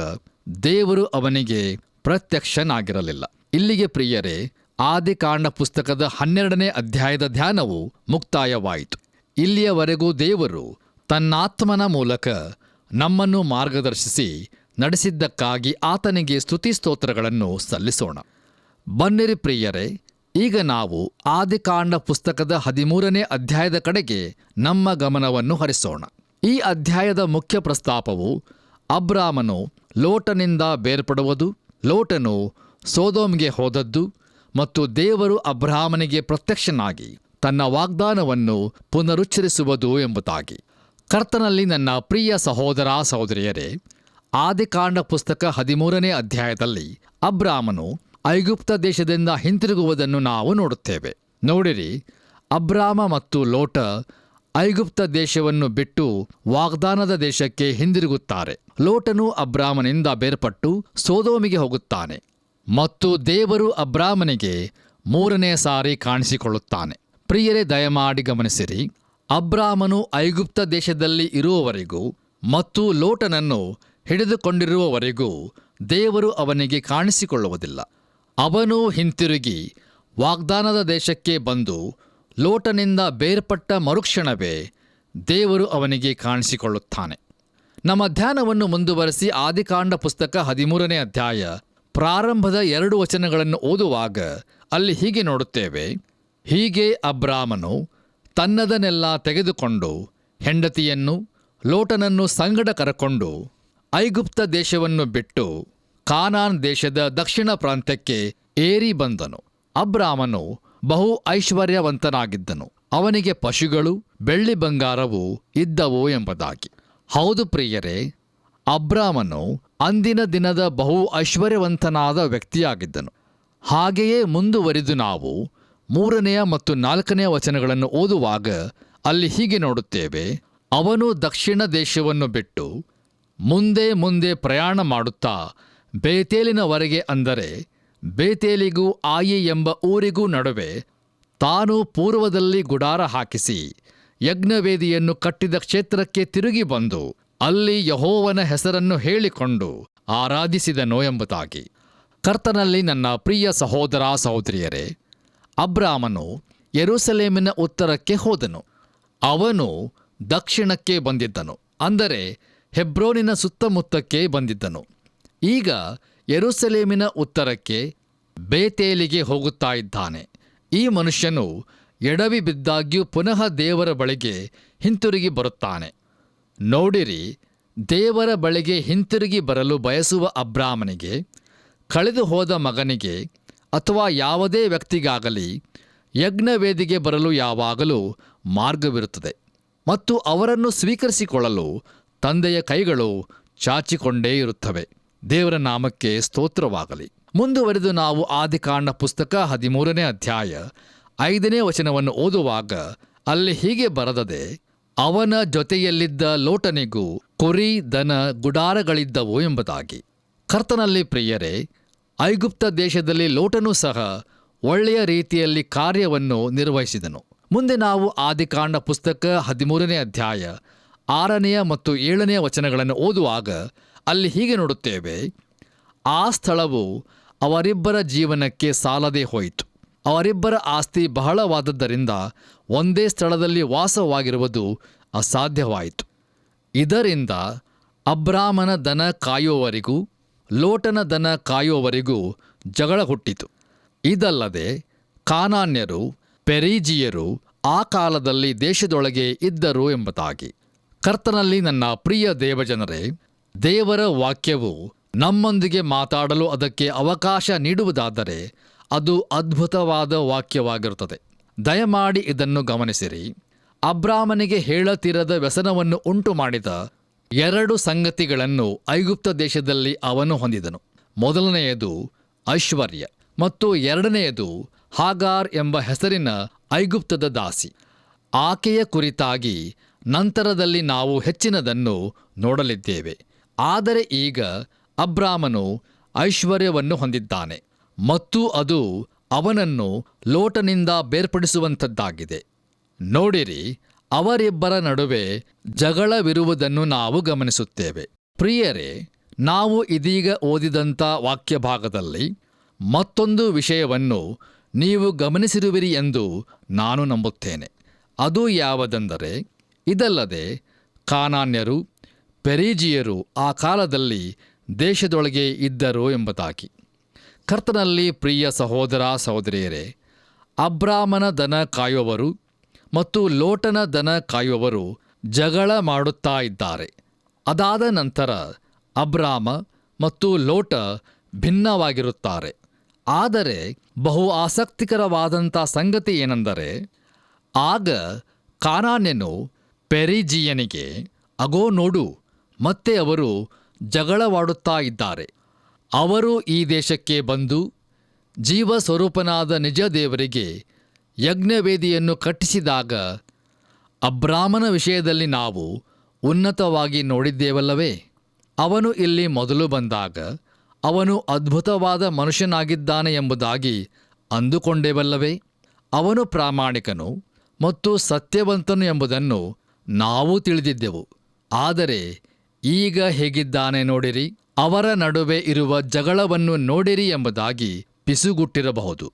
ದೇವರು ಅವನಿಗೆ ಪ್ರತ್ಯಕ್ಷನಾಗಿರಲಿಲ್ಲ. ಇಲ್ಲಿಗೆ ಪ್ರಿಯರೇ, ಆದಿಕಾಂಡ ಪುಸ್ತಕದ 12ನೇ ಅಧ್ಯಾಯದ ಧ್ಯಾನವು ಮುಕ್ತಾಯವಾಯಿತು. ಇಲ್ಲಿಯವರೆಗೂ ದೇವರು ತನ್ನಾತ್ಮನ ಮೂಲಕ ನಮ್ಮನ್ನು ಮಾರ್ಗದರ್ಶಿಸಿ ನಡೆಸಿದ್ದಕ್ಕಾಗಿ ಆತನಿಗೆ ಸ್ತುತಿ ಸ್ತೋತ್ರಗಳನ್ನು ಸಲ್ಲಿಸೋಣ. ಬನ್ನಿರಿ ಪ್ರಿಯರೇ, ಈಗ ನಾವು ಆದಿಕಾಂಡ ಪುಸ್ತಕದ 13ನೇ ಅಧ್ಯಾಯದ ಕಡೆಗೆ ನಮ್ಮ ಗಮನವನ್ನು ಹರಿಸೋಣ. ಈ ಅಧ್ಯಾಯದ ಮುಖ್ಯ ಪ್ರಸ್ತಾಪವು ಅಬ್ರಾಮನು ಲೋಟನಿಂದ ಬೇರ್ಪಡುವುದು, ಲೋಟನು ಸೋದೋಮ್ಗೆ ಹೋದದ್ದು ಮತ್ತು ದೇವರು ಅಬ್ರಾಮನಿಗೆ ಪ್ರತ್ಯಕ್ಷನಾಗಿ ತನ್ನ ವಾಗ್ದಾನವನ್ನು ಪುನರುಚ್ಚರಿಸುವುದು ಎಂಬುದಾಗಿ. ಕರ್ತನಲ್ಲಿ ನನ್ನ ಪ್ರಿಯ ಸಹೋದರ ಸಹೋದರಿಯರೇ, ಆದಿಕಾಂಡ ಪುಸ್ತಕ 13ನೇ ಅಧ್ಯಾಯದಲ್ಲಿ ಅಬ್ರಾಮನು ಐಗುಪ್ತ ದೇಶದಿಂದ ಹಿಂತಿರುಗುವುದನ್ನು ನಾವು ನೋಡುತ್ತೇವೆ. ನೋಡಿರಿ, ಅಬ್ರಾಮ ಮತ್ತು ಲೋಟ ಐಗುಪ್ತ ದೇಶವನ್ನು ಬಿಟ್ಟು ವಾಗ್ದಾನದ ದೇಶಕ್ಕೆ ಹಿಂದಿರುಗುತ್ತಾರೆ. ಲೋಟನು ಅಬ್ರಾಮನಿಂದ ಬೇರ್ಪಟ್ಟು ಸೋದೋಮಿಗೆ ಹೋಗುತ್ತಾನೆ ಮತ್ತು ದೇವರು ಅಬ್ರಾಮನಿಗೆ 3ನೇ ಸಾರಿ ಕಾಣಿಸಿಕೊಳ್ಳುತ್ತಾನೆ. ಪ್ರಿಯರೇ, ದಯಮಾಡಿ ಗಮನಿಸಿರಿ, ಅಬ್ರಾಮನು ಐಗುಪ್ತ ದೇಶದಲ್ಲಿ ಇರುವವರೆಗೂ ಮತ್ತು ಲೋಟನನ್ನು ಹಿಡಿದುಕೊಂಡಿರುವವರೆಗೂ ದೇವರು ಅವನಿಗೆ ಕಾಣಿಸಿಕೊಳ್ಳುವುದಿಲ್ಲ. ಅವನು ಹಿಂತಿರುಗಿ ವಾಗ್ದಾನದ ದೇಶಕ್ಕೆ ಬಂದು ಲೋಟನಿಂದ ಬೇರ್ಪಟ್ಟ ಮರುಕ್ಷಣವೇ ದೇವರು ಅವನಿಗೆ ಕಾಣಿಸಿಕೊಳ್ಳುತ್ತಾನೆ. ನಮ್ಮ ಧ್ಯಾನವನ್ನು ಮುಂದುವರೆಸಿ ಆದಿಕಾಂಡ ಪುಸ್ತಕ 13ನೇ ಅಧ್ಯಾಯ ಪ್ರಾರಂಭದ 2 ವಚನಗಳನ್ನು ಓದುವಾಗ ಅಲ್ಲಿ ಹೀಗೆ ನೋಡುತ್ತೇವೆ. ಹೀಗೆ ಅಬ್ರಾಮನು ತನ್ನದನ್ನೆಲ್ಲ ತೆಗೆದುಕೊಂಡು ಹೆಂಡತಿಯನ್ನು ಲೋಟನನ್ನು ಸಂಗಡ ಕರಕೊಂಡು ಐಗುಪ್ತ ದೇಶವನ್ನು ಬಿಟ್ಟು ಕಾನಾನ್ ದೇಶದ ದಕ್ಷಿಣ ಪ್ರಾಂತ್ಯಕ್ಕೆ ಏರಿ ಬಂದನು. ಅಬ್ರಾಮನು ಬಹು ಐಶ್ವರ್ಯವಂತನಾಗಿದ್ದನು, ಅವನಿಗೆ ಪಶುಗಳು ಬೆಳ್ಳಿ ಬಂಗಾರವು ಇದ್ದವು ಎಂಬುದಾಗಿ. ಹೌದು ಪ್ರಿಯರೇ, ಅಬ್ರಾಮನು ಅಂದಿನ ದಿನದ ಬಹು ಐಶ್ವರ್ಯವಂತನಾದ ವ್ಯಕ್ತಿಯಾಗಿದ್ದನು. ಹಾಗೆಯೇ ಮುಂದುವರಿದು ನಾವು 3ನೇ ಮತ್ತು 4ನೇ ವಚನಗಳನ್ನು ಓದುವಾಗ ಅಲ್ಲಿ ಹೀಗೆ ನೋಡುತ್ತೇವೆ. ಅವನು ದಕ್ಷಿಣ ದೇಶವನ್ನು ಬಿಟ್ಟು ಮುಂದೆ ಮುಂದೆ ಪ್ರಯಾಣ ಮಾಡುತ್ತಾ ಬೇತೇಲಿನವರೆಗೆ, ಅಂದರೆ ಬೇತೇಲಿಗೂ ಆಯಿ ಎಂಬ ಊರಿಗೂ ನಡುವೆ ತಾನು ಪೂರ್ವದಲ್ಲಿ ಗುಡಾರ ಹಾಕಿಸಿ ಯಜ್ಞವೇದಿಯನ್ನು ಕಟ್ಟಿದ ಕ್ಷೇತ್ರಕ್ಕೆ ತಿರುಗಿ ಬಂದು ಅಲ್ಲಿ ಯೆಹೋವನ ಹೆಸರನ್ನು ಹೇಳಿಕೊಂಡು ಆರಾಧಿಸಿದನು ಎಂಬುದಾಗಿ. ಕರ್ತನಲ್ಲಿ ನನ್ನ ಪ್ರಿಯ ಸಹೋದರ ಸಹೋದರಿಯರೇ, ಅಬ್ರಾಮನು ಯೆರೂಸಲೇಮಿನ ಉತ್ತರಕ್ಕೆ ಹೋದನು. ಅವನು ದಕ್ಷಿಣಕ್ಕೆ ಬಂದಿದ್ದನು, ಅಂದರೆ ಹೆಬ್ರೋನಿನ ಸುತ್ತಮುತ್ತಕ್ಕೆ ಬಂದಿದ್ದನು. ಈಗ ಯೆರೂಸಲೇಮಿನ ಉತ್ತರಕ್ಕೆ ಬೇತೇಲಿಗೆ ಹೋಗುತ್ತಾ ಇದ್ದಾನೆ. ಈ ಮನುಷ್ಯನು ಎಡವಿ ಬಿದ್ದಾಗ್ಯೂ ಪುನಃ ದೇವರ ಬಳಿಗೆ ಹಿಂತಿರುಗಿ ಬರುತ್ತಾನೆ. ನೋಡಿರಿ, ದೇವರ ಬಳಿಗೆ ಹಿಂತಿರುಗಿ ಬರಲು ಬಯಸುವ ಅಬ್ರಾಮನಿಗೆ, ಕಳೆದು ಹೋದ ಮಗನಿಗೆ ಅಥವಾ ಯಾವುದೇ ವ್ಯಕ್ತಿಗಾಗಲಿ ಯಜ್ಞವೇದಿಗೆ ಬರಲು ಯಾವಾಗಲೂ ಮಾರ್ಗವಿರುತ್ತದೆ ಮತ್ತು ಅವರನ್ನು ಸ್ವೀಕರಿಸಿಕೊಳ್ಳಲು ತಂದೆಯ ಕೈಗಳು ಚಾಚಿಕೊಂಡೇ ಇರುತ್ತವೆ. ದೇವರ ನಾಮಕ್ಕೆ ಸ್ತೋತ್ರವಾಗಲಿ. ಮುಂದುವರೆದು ನಾವು ಆದಿಕಾಂಡ ಪುಸ್ತಕ 13ನೇ ಅಧ್ಯಾಯ 5ನೇ ವಚನವನ್ನು ಓದುವಾಗ ಅಲ್ಲಿ ಹೀಗೆ ಬರೆದದೆ, ಅವನ ಜೊತೆಯಲ್ಲಿದ್ದ ಲೋಟನಿಗೂ ಕುರಿ ದನ ಗುಡಾರಗಳಿದ್ದವು ಎಂಬುದಾಗಿ. ಕರ್ತನಲ್ಲಿ ಪ್ರಿಯರೇ, ಐಗುಪ್ತ ದೇಶದಲ್ಲಿ ಲೋಟನೂ ಸಹ ಒಳ್ಳೆಯ ರೀತಿಯಲ್ಲಿ ಕಾರ್ಯವನ್ನು ನಿರ್ವಹಿಸಿದನು. ಮುಂದೆ ನಾವು ಆದಿಕಾಂಡ ಪುಸ್ತಕ 13ನೇ ಅಧ್ಯಾಯ 6ನೇ ಮತ್ತು 7ನೇ ವಚನಗಳನ್ನು ಓದುವಾಗ ಅಲ್ಲಿ ಹೀಗೆ ನೋಡುತ್ತೇವೆ, ಆ ಸ್ಥಳವು ಅವರಿಬ್ಬರ ಜೀವನಕ್ಕೆ ಸಾಲದೇ ಹೋಯಿತು. ಅವರಿಬ್ಬರ ಆಸ್ತಿ ಬಹಳವಾದದ್ದರಿಂದ ಒಂದೇ ಸ್ಥಳದಲ್ಲಿ ವಾಸವಾಗಿರುವುದು ಅಸಾಧ್ಯವಾಯಿತು. ಇದರಿಂದ ಅಬ್ರಾಮನ ದನ ಕಾಯುವವರಿಗೂ ಲೋಟನ ದನ ಕಾಯುವವರಿಗೂ ಜಗಳ ಹುಟ್ಟಿತು. ಇದಲ್ಲದೆ ಕಾನಾನ್ಯರು, ಪೆರೀಜಿಯರು ಆ ಕಾಲದಲ್ಲಿ ದೇಶದೊಳಗೆ ಇದ್ದರು ಎಂಬುದಾಗಿ. ಕರ್ತನಲ್ಲಿ ನನ್ನ ಪ್ರಿಯ ದೇವಜನರೇ, ದೇವರ ವಾಕ್ಯವು ನಮ್ಮೊಂದಿಗೆ ಮಾತಾಡಲು ಅದಕ್ಕೆ ಅವಕಾಶ ನೀಡುವುದಾದರೆ ಅದು ಅದ್ಭುತವಾದ ವಾಕ್ಯವಾಗಿರುತ್ತದೆ. ದಯಮಾಡಿ ಇದನ್ನು ಗಮನಿಸಿರಿ. ಅಬ್ರಾಮನಿಗೆ ಹೇಳತಿರದ ವ್ಯಸನವನ್ನು ಉಂಟು ಮಾಡಿದ 2 ಸಂಗತಿಗಳನ್ನು ಐಗುಪ್ತ ದೇಶದಲ್ಲಿ ಅವನು ಹೊಂದಿದನು. ಮೊದಲನೆಯದು ಐಶ್ವರ್ಯ ಮತ್ತು ಎರಡನೆಯದು ಹಾಗಾರ್ ಎಂಬ ಹೆಸರಿನ ಐಗುಪ್ತದ ದಾಸಿ. ಆಕೆಯ ಕುರಿತಾಗಿ ನಂತರದಲ್ಲಿ ನಾವು ಹೆಚ್ಚಿನದನ್ನು ನೋಡಲಿದ್ದೇವೆ. ಆದರೆ ಈಗ ಅಬ್ರಾಮನು ಐಶ್ವರ್ಯವನ್ನು ಹೊಂದಿದ್ದಾನೆ ಮತ್ತು ಅದು ಅವನನ್ನು ಲೋಟನಿಂದ ಬೇರ್ಪಡಿಸುವಂಥದ್ದಾಗಿದೆ. ನೋಡಿರಿ, ಅವರಿಬ್ಬರ ನಡುವೆ ಜಗಳವಿರುವುದನ್ನು ನಾವು ಗಮನಿಸುತ್ತೇವೆ. ಪ್ರಿಯರೇ, ನಾವು ಇದೀಗ ಓದಿದಂಥ ವಾಕ್ಯ ಭಾಗದಲ್ಲಿ ಮತ್ತೊಂದು ವಿಷಯವನ್ನು ನೀವು ಗಮನಿಸಿರುವಿರಿ ಎಂದು ನಾನು ನಂಬುತ್ತೇನೆ. ಅದು ಯಾವುದೆಂದರೆ, ಇದಲ್ಲದೆ ಕಾನಾನ್ಯರು, ಪೆರೀಜಿಯರು ಆ ಕಾಲದಲ್ಲಿ ದೇಶದೊಳಗೆ ಇದ್ದರು ಎಂಬುದಾಗಿ. ಕರ್ತನಲ್ಲಿ ಪ್ರಿಯ ಸಹೋದರ ಸಹೋದರಿಯರೇ, ಅಬ್ರಾಮನ ದನ ಕಾಯುವವರು ಮತ್ತು ಲೋಟನ ದನ ಕಾಯುವವರು ಜಗಳ ಮಾಡುತ್ತಾ ಇದ್ದಾರೆ. ಅದಾದ ನಂತರ ಅಬ್ರಾಮ ಮತ್ತು ಲೋಟ ಭಿನ್ನವಾಗಿರುತ್ತಾರೆ. ಆದರೆ ಬಹು ಆಸಕ್ತಿಕರವಾದಂಥ ಸಂಗತಿ ಏನೆಂದರೆ, ಆಗ ಕಾನಾನ್ಯನು ಪೆರೀಜಿಯನಿಗೆ, ಅಗೋ ನೋಡು, ಮತ್ತೆ ಅವರು ಜಗಳವಾಡುತ್ತಾ ಇದ್ದಾರೆ. ಅವರು ಈ ದೇಶಕ್ಕೆ ಬಂದು ಜೀವಸ್ವರೂಪನಾದ ನಿಜ ದೇವರಿಗೆ ಯಜ್ಞವೇದಿಯನ್ನು ಕಟ್ಟಿಸಿದಾಗ ಅಬ್ರಾಮನ ವಿಷಯದಲ್ಲಿ ನಾವು ಉನ್ನತವಾಗಿ ನೋಡಿದ್ದೇವಲ್ಲವೇ? ಅವನು ಇಲ್ಲಿ ಮೊದಲು ಬಂದಾಗ ಅವನು ಅದ್ಭುತವಾದ ಮನುಷ್ಯನಾಗಿದ್ದಾನೆ ಎಂಬುದಾಗಿ ಅಂದುಕೊಂಡೇವಲ್ಲವೇ? ಅವನು ಪ್ರಾಮಾಣಿಕನು ಮತ್ತು ಸತ್ಯವಂತನು ಎಂಬುದನ್ನು ನಾವು ತಿಳಿದಿದ್ದೆವು. ಆದರೆ ಈಗ ಹೇಗಿದ್ದಾನೆ ನೋಡಿರಿ, ಅವರ ನಡುವೆ ಇರುವ ಜಗಳವನ್ನು ನೋಡಿರಿ ಎಂಬುದಾಗಿ ಪಿಸುಗುಟ್ಟಿರಬಹುದು.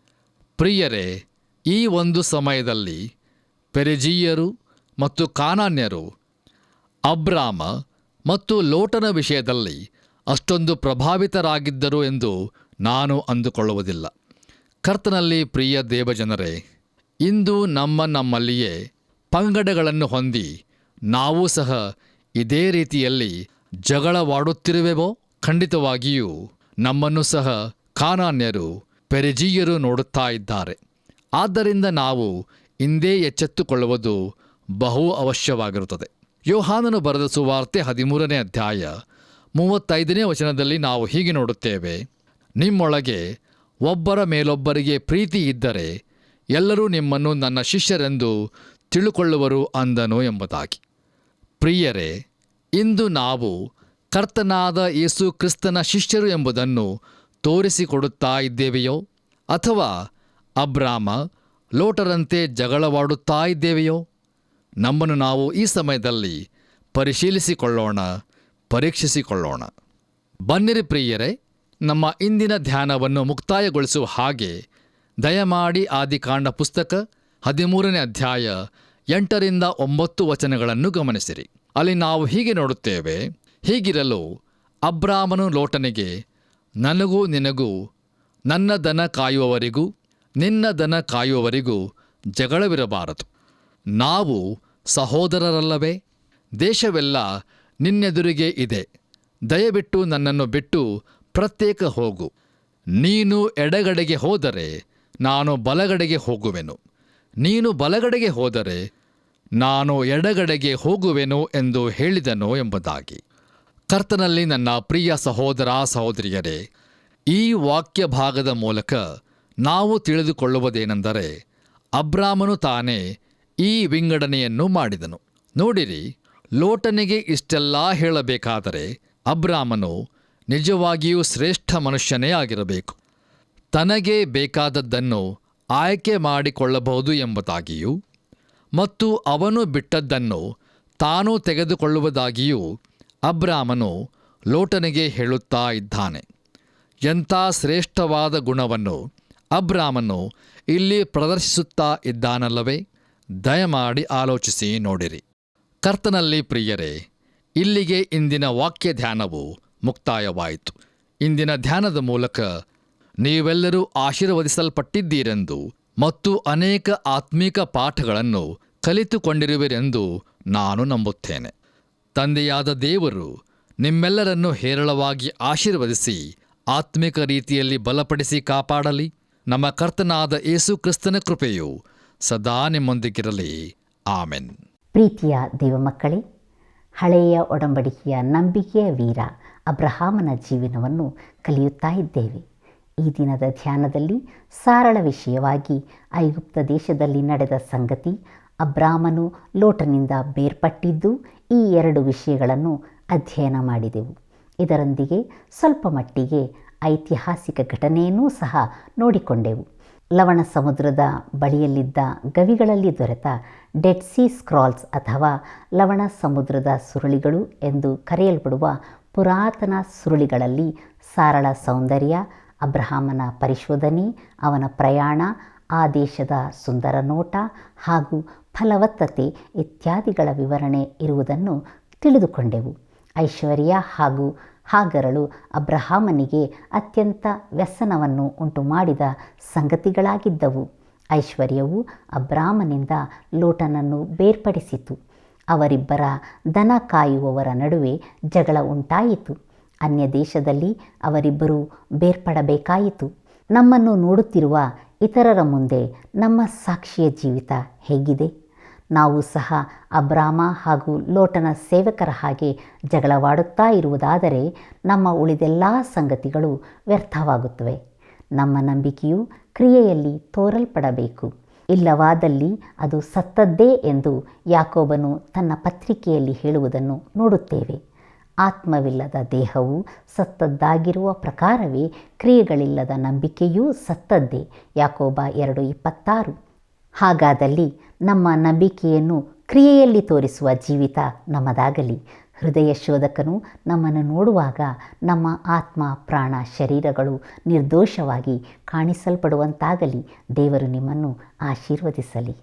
ಪ್ರಿಯರೇ, ಈ ಒಂದು ಸಮಯದಲ್ಲಿ ಪೆರಿಜೀಯರು ಮತ್ತು ಕಾನಾನ್ಯರು ಅಬ್ರಾಮ ಮತ್ತು ಲೋಟನ ವಿಷಯದಲ್ಲಿ ಅಷ್ಟೊಂದು ಪ್ರಭಾವಿತರಾಗಿದ್ದರು ಎಂದು ನಾನು ಅಂದುಕೊಳ್ಳುವುದಿಲ್ಲ. ಕರ್ತನಲ್ಲಿ ಪ್ರಿಯ ದೇವಜನರೇ, ಇಂದು ನಮ್ಮಲ್ಲಿಯೇ ಪಂಗಡಗಳನ್ನು ಹೊಂದಿ ನಾವು ಸಹ ಇದೇ ರೀತಿಯಲ್ಲಿ ಜಗಳವಾಡುತ್ತಿರುವೆವೋ? ಖಂಡಿತವಾಗಿಯೂ ನಮ್ಮನ್ನು ಸಹ ಕಾನಾನ್ಯರು, ಪೆರಿಜೀಯರು ನೋಡುತ್ತಾ ಇದ್ದಾರೆ. ಆದ್ದರಿಂದ ನಾವು ಇಂದೇ ಎಚ್ಚೆತ್ತುಕೊಳ್ಳುವುದು ಬಹು ಅವಶ್ಯವಾಗಿರುತ್ತದೆ. ಯೋಹಾನನು ಬರೆದ ಸುವಾರ್ತೆ 13ನೇ ಅಧ್ಯಾಯ 35ನೇ ವಚನದಲ್ಲಿ ನಾವು ಹೀಗೆ ನೋಡುತ್ತೇವೆ, ನಿಮ್ಮೊಳಗೆ ಒಬ್ಬರ ಮೇಲೊಬ್ಬರಿಗೆ ಪ್ರೀತಿ ಇದ್ದರೆ ಎಲ್ಲರೂ ನಿಮ್ಮನ್ನು ನನ್ನ ಶಿಷ್ಯರೆಂದು ತಿಳುಕೊಳ್ಳುವರು ಅಂದನು ಎಂಬುದಾಗಿ. ಪ್ರಿಯರೇ, ಇಂದು ನಾವು ಕರ್ತನಾದ ಯೇಸು ಕ್ರಿಸ್ತನ ಶಿಷ್ಯರು ಎಂಬುದನ್ನು ತೋರಿಸಿಕೊಡುತ್ತಾ ಇದ್ದೇವೆಯೋ, ಅಥವಾ ಅಬ್ರಾಮ ಲೋಟರಂತೆ ಜಗಳವಾಡುತ್ತಾ ಇದ್ದೇವೆಯೋ? ನಮ್ಮನ್ನು ನಾವು ಈ ಸಮಯದಲ್ಲಿ ಪರಿಶೀಲಿಸಿಕೊಳ್ಳೋಣ, ಪರೀಕ್ಷಿಸಿಕೊಳ್ಳೋಣ. ಬನ್ನಿರಿ ಪ್ರಿಯರೇ, ನಮ್ಮ ಇಂದಿನ ಧ್ಯಾನವನ್ನು ಮುಕ್ತಾಯಗೊಳಿಸುವ ಹಾಗೆ ದಯಮಾಡಿ ಆದಿಕಾಂಡ ಪುಸ್ತಕ 13ನೇ ಅಧ್ಯಾಯ 8ರಿಂದ 9 ವಚನಗಳನ್ನು ಗಮನಿಸಿರಿ. ಅಲ್ಲಿ ನಾವು ಹೀಗೆ ನೋಡುತ್ತೇವೆ: ಹೀಗಿರಲು ಅಬ್ರಾಮನು ಲೋಟನಿಗೆ, ನನಗೂ ನಿನಗೂ, ನನ್ನ ದನ ಕಾಯುವವರಿಗೂ ನಿನ್ನ ದನ ಕಾಯುವವರಿಗೂ ಜಗಳವಿರಬಾರದು. ನಾವು ಸಹೋದರರಲ್ಲವೇ? ದೇಶವೆಲ್ಲ ನಿನ್ನೆದುರಿಗೆ ಇದೆ. ದಯವಿಟ್ಟು ನನ್ನನ್ನು ಬಿಟ್ಟು ಪ್ರತ್ಯೇಕ ಹೋಗು. ನೀನು ಎಡಗಡೆಗೆ ಹೋದರೆ ನಾನು ಬಲಗಡೆಗೆ ಹೋಗುವೆನು, ನೀನು ಬಲಗಡೆಗೆ ಹೋದರೆ ನಾನು ಎಡಗಡೆಗೆ ಹೋಗುವೆನು ಎಂದು ಹೇಳಿದನು ಎಂಬುದಾಗಿ. ಕರ್ತನಲ್ಲಿ ನನ್ನ ಪ್ರಿಯ ಸಹೋದರ ಸಹೋದರಿಯರೇ, ಈ ವಾಕ್ಯ ಭಾಗದ ಮೂಲಕ ನಾವು ತಿಳಿದುಕೊಳ್ಳುವುದೇನೆಂದರೆ, ಅಬ್ರಾಮನು ತಾನೇ ಈ ವಿಂಗಡಣೆಯನ್ನು ಮಾಡಿದನು. ನೋಡಿರಿ, ಲೋಟನಿಗೆ ಇಷ್ಟೆಲ್ಲ ಹೇಳಬೇಕಾದರೆ ಅಬ್ರಾಮನು ನಿಜವಾಗಿಯೂ ಶ್ರೇಷ್ಠ ಮನುಷ್ಯನೇ ಆಗಿರಬೇಕು. ತನಗೆ ಬೇಕಾದದ್ದನ್ನು ಆಯ್ಕೆ ಮಾಡಿಕೊಳ್ಳಬಹುದು ಎಂಬುದಾಗಿಯೂ ಮತ್ತು ಅವನು ಬಿಟ್ಟದ್ದನ್ನು ತಾನು ತೆಗೆದುಕೊಳ್ಳುವುದಾಗಿಯೂ ಅಬ್ರಾಮನು ಲೋಟನಿಗೆ ಹೇಳುತ್ತಾ ಇದ್ದಾನೆ. ಎಂಥ ಶ್ರೇಷ್ಠವಾದ ಗುಣವನ್ನು ಅಬ್ರಾಮನು ಇಲ್ಲಿ ಪ್ರದರ್ಶಿಸುತ್ತಾ ಇದ್ದಾನಲ್ಲವೇ? ದಯಮಾಡಿ ಆಲೋಚಿಸಿ ನೋಡಿರಿ. ಕರ್ತನಲ್ಲಿ ಪ್ರಿಯರೇ, ಇಲ್ಲಿಗೆ ಇಂದಿನ ವಾಕ್ಯ ಧ್ಯಾನವು ಮುಕ್ತಾಯವಾಯಿತು. ಇಂದಿನ ಧ್ಯಾನದ ಮೂಲಕ ನೀವೆಲ್ಲರೂ ಆಶೀರ್ವದಿಸಲ್ಪಟ್ಟಿದ್ದೀರೆಂದು ಮತ್ತು ಅನೇಕ ಆತ್ಮೀಕ ಪಾಠಗಳನ್ನು ಕಲಿತುಕೊಂಡಿರುವಿರೆಂದು ನಾನು ನಂಬುತ್ತೇನೆ. ತಂದೆಯಾದ ದೇವರು ನಿಮ್ಮೆಲ್ಲರನ್ನು ಹೇರಳವಾಗಿ ಆಶೀರ್ವದಿಸಿ ಆತ್ಮಿಕ ರೀತಿಯಲ್ಲಿ ಬಲಪಡಿಸಿ ಕಾಪಾಡಲಿ. ನಮ್ಮ ಕರ್ತನಾದ ಯೇಸು ಕ್ರಿಸ್ತನ ಕೃಪೆಯು ಸದಾ ನಿಮ್ಮೊಂದಿಗಿರಲಿ. ಆಮೆನ್. ಪ್ರೀತಿಯ ದೇವಮಕ್ಕಳೇ, ಹಳೆಯ ಒಡಂಬಡಿಕೆಯ ನಂಬಿಕೆಯ ವೀರ ಅಬ್ರಹಾಮನ ಜೀವನವನ್ನು ಕಲಿಯುತ್ತಾ ಇದ್ದೇವೆ. ಈ ದಿನದ ಧ್ಯಾನದಲ್ಲಿ ಸಾರಳ ವಿಷಯವಾಗಿ ಐಗುಪ್ತ ದೇಶದಲ್ಲಿ ನಡೆದ ಸಂಗತಿ, ಅಬ್ರಾಮನು ಲೋಟನಿಂದ ಬೇರ್ಪಟ್ಟಿದ್ದು, ಈ 2 ವಿಷಯಗಳನ್ನು ಅಧ್ಯಯನ ಮಾಡಿದೆವು. ಇದರೊಂದಿಗೆ ಸ್ವಲ್ಪ ಮಟ್ಟಿಗೆ ಐತಿಹಾಸಿಕ ಘಟನೆಯನ್ನೂ ಸಹ ನೋಡಿಕೊಂಡೆವು. ಲವಣ ಸಮುದ್ರದ ಬಳಿಯಲ್ಲಿದ್ದ ಗವಿಗಳಲ್ಲಿ ದೊರೆತ ಡೆಡ್ ಸಿ ಸ್ಕ್ರಾಲ್ಸ್ ಅಥವಾ ಲವಣ ಸಮುದ್ರದ ಸುರುಳಿಗಳು ಎಂದು ಕರೆಯಲ್ಪಡುವ ಪುರಾತನ ಸುರುಳಿಗಳಲ್ಲಿ ಸಾರಳ ಸೌಂದರ್ಯ, ಅಬ್ರಹಾಮನ ಪರಿಶೋಧನೆ, ಅವನ ಪ್ರಯಾಣ, ಆ ದೇಶದ ಸುಂದರ ನೋಟ ಹಾಗೂ ಫಲವತ್ತತೆ ಇತ್ಯಾದಿಗಳ ವಿವರಣೆ ಇರುವುದನ್ನು ತಿಳಿದುಕೊಂಡೆವು. ಐಶ್ವರ್ಯ ಹಾಗೂ ಹಾಗರಳು ಅಬ್ರಹಾಮನಿಗೆ ಅತ್ಯಂತ ವ್ಯಸನವನ್ನು ಉಂಟು ಮಾಡಿದ ಸಂಗತಿಗಳಾಗಿದ್ದವು. ಐಶ್ವರ್ಯವು ಅಬ್ರಾಮನಿಂದ ಲೋಟನನ್ನು ಬೇರ್ಪಡಿಸಿತು. ಅವರಿಬ್ಬರ ದನ ಕಾಯುವವರ ನಡುವೆ ಜಗಳ ಉಂಟಾಯಿತು. ಅನ್ಯ ದೇಶದಲ್ಲಿ ಅವರಿಬ್ಬರೂ ಬೇರ್ಪಡಬೇಕಾಯಿತು. ನಮ್ಮನ್ನು ನೋಡುತ್ತಿರುವ ಇತರರ ಮುಂದೆ ನಮ್ಮ ಸಾಕ್ಷಿಯ ಜೀವಿತ ಹೇಗಿದೆ? ನಾವು ಸಹ ಅಬ್ರಾಮ ಹಾಗೂ ಲೋಟನ ಸೇವಕರ ಹಾಗೆ ಜಗಳವಾಡುತ್ತಾ ಇರುವುದಾದರೆ ನಮ್ಮ ಉಳಿದೆಲ್ಲ ಸಂಗತಿಗಳು ವ್ಯರ್ಥವಾಗುತ್ತವೆ. ನಮ್ಮ ನಂಬಿಕೆಯು ಕ್ರಿಯೆಯಲ್ಲಿ ತೋರಲ್ಪಡಬೇಕು. ಇಲ್ಲವಾದಲ್ಲಿ ಅದು ಸತ್ತದ್ದೇ ಎಂದು ಯಾಕೋಬನು ತನ್ನ ಪತ್ರಿಕೆಯಲ್ಲಿ ಹೇಳುವುದನ್ನು ನೋಡುತ್ತೇವೆ. ಆತ್ಮವಿಲ್ಲದ ದೇಹವು ಸತ್ತದ್ದಾಗಿರುವ ಪ್ರಕಾರವೇ ಕ್ರಿಯೆಗಳಿಲ್ಲದ ನಂಬಿಕೆಯೂ ಸತ್ತದ್ದೇ. ಯಾಕೋಬ 2:26. ಹಾಗಾದಲ್ಲಿ ನಮ್ಮ ನಂಬಿಕೆಯನ್ನು ಕ್ರಿಯೆಯಲ್ಲಿ ತೋರಿಸುವ ಜೀವಿತ ನಮ್ಮದಾಗಲಿ. ಹೃದಯ ಶೋಧಕನು ನಮ್ಮನ್ನು ನೋಡುವಾಗ ನಮ್ಮ ಆತ್ಮ, ಪ್ರಾಣ, ಶರೀರಗಳು ನಿರ್ದೋಷವಾಗಿ ಕಾಣಿಸಲ್ಪಡುವಂತಾಗಲಿ. ದೇವರು ನಿಮ್ಮನ್ನು ಆಶೀರ್ವದಿಸಲಿ.